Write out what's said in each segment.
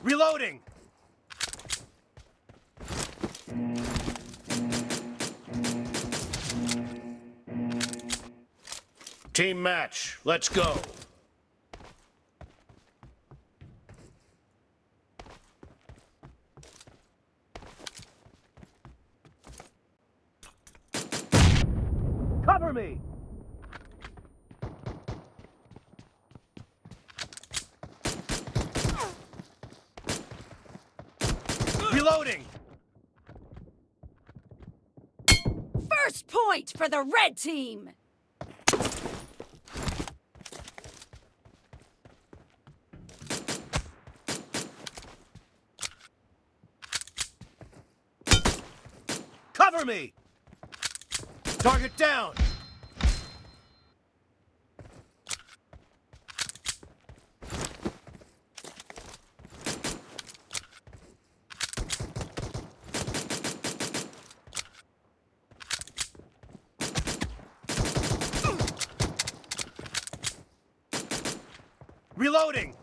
Reloading! Team match, let's go. Cover me! Reloading! First point for the red team! Cover me! Target down! Reloading!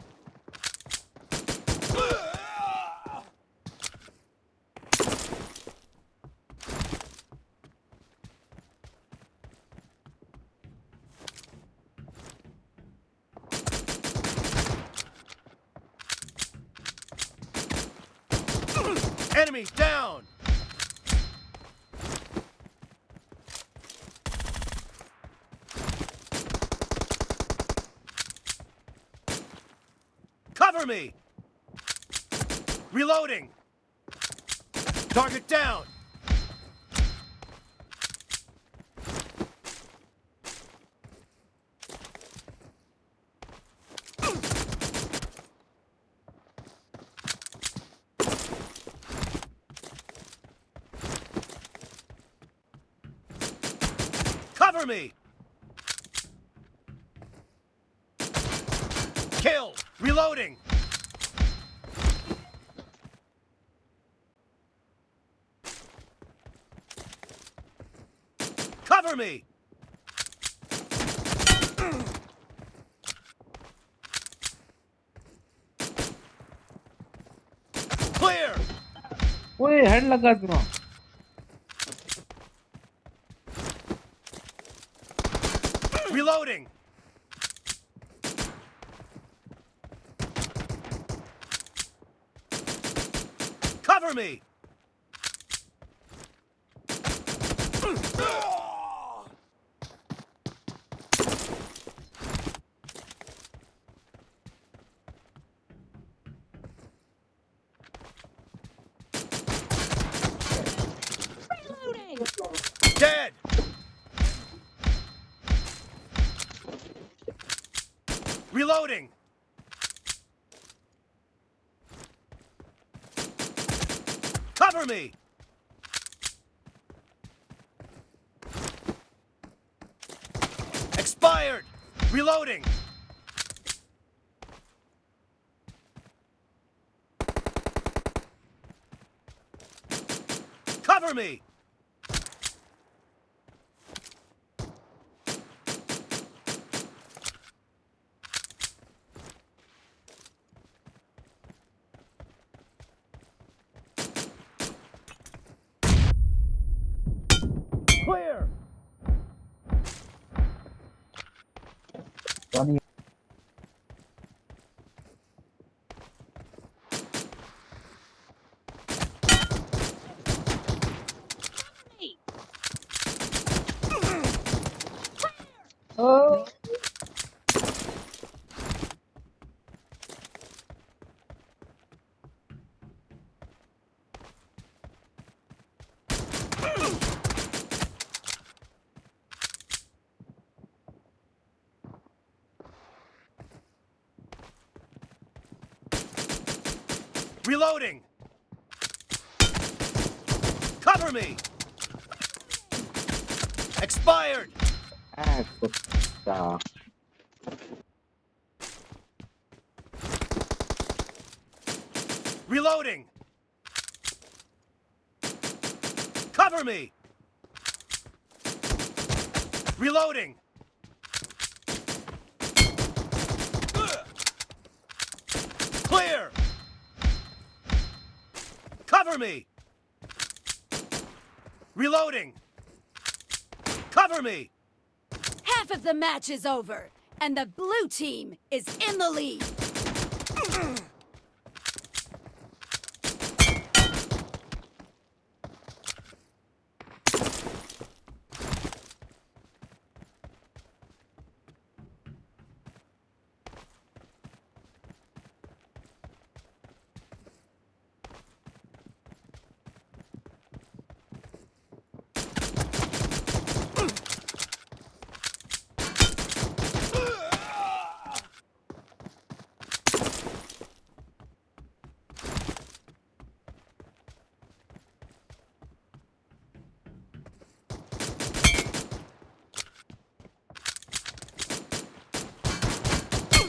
Enemy down! Cover me! Reloading! Target down! Cover me! Kill! Reloading! Cover me! Clear! ओए head लगा दूँ Reloading! Cover me! Reloading! Dead! Reloading! Cover me! Expired! Reloading! Cover me! Clear! Johnny Hey! oh Reloading! Cover me! Expired! कुत्ता Reloading! Cover me! Reloading! Clear! Cover me! Reloading! Cover me! Half of the match is over, and the blue team is in the lead.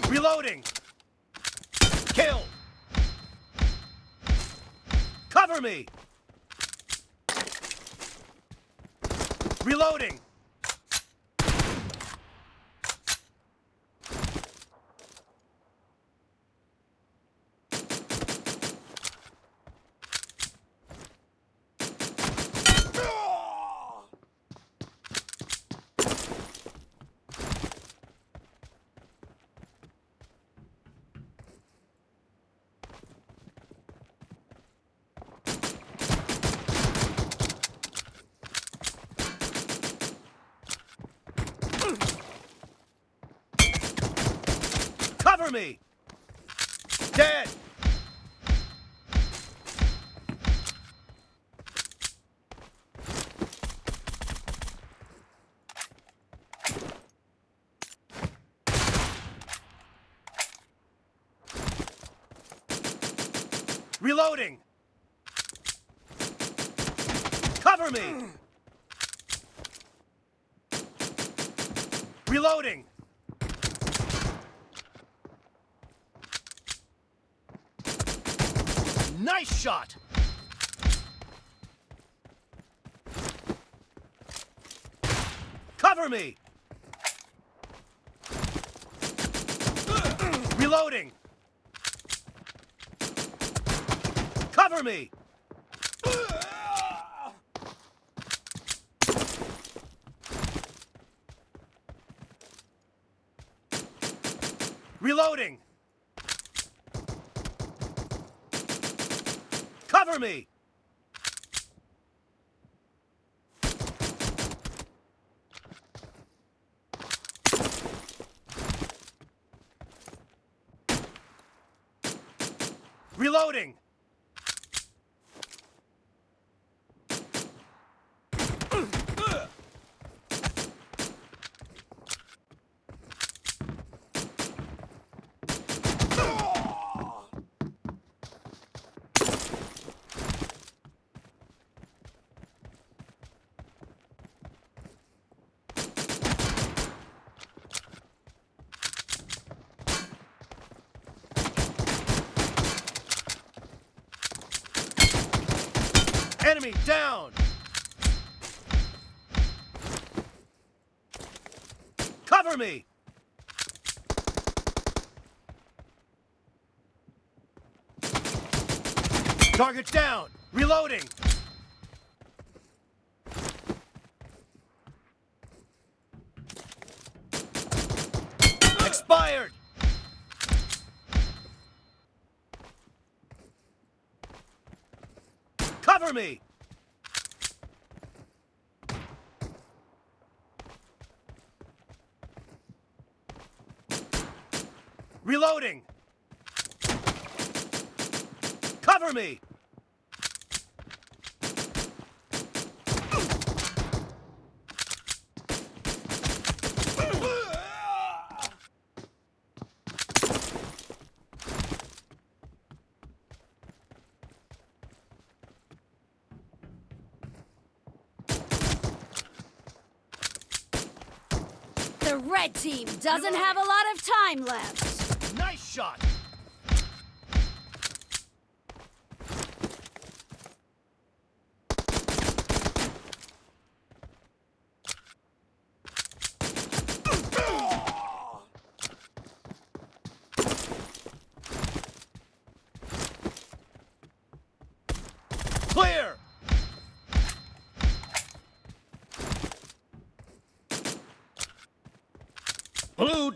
Reloading! Kill! Cover me! Reloading! Cover me! Dead! Reloading! Cover me! Reloading! Nice shot! Cover me! Reloading! Cover me! Reloading! Cover me! Reloading! Enemy down! Cover me! Target down! Reloading! Expired! Cover me! Reloading! Cover me! The red team doesn't have a lot of time left. Nice shot!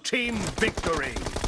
team victory.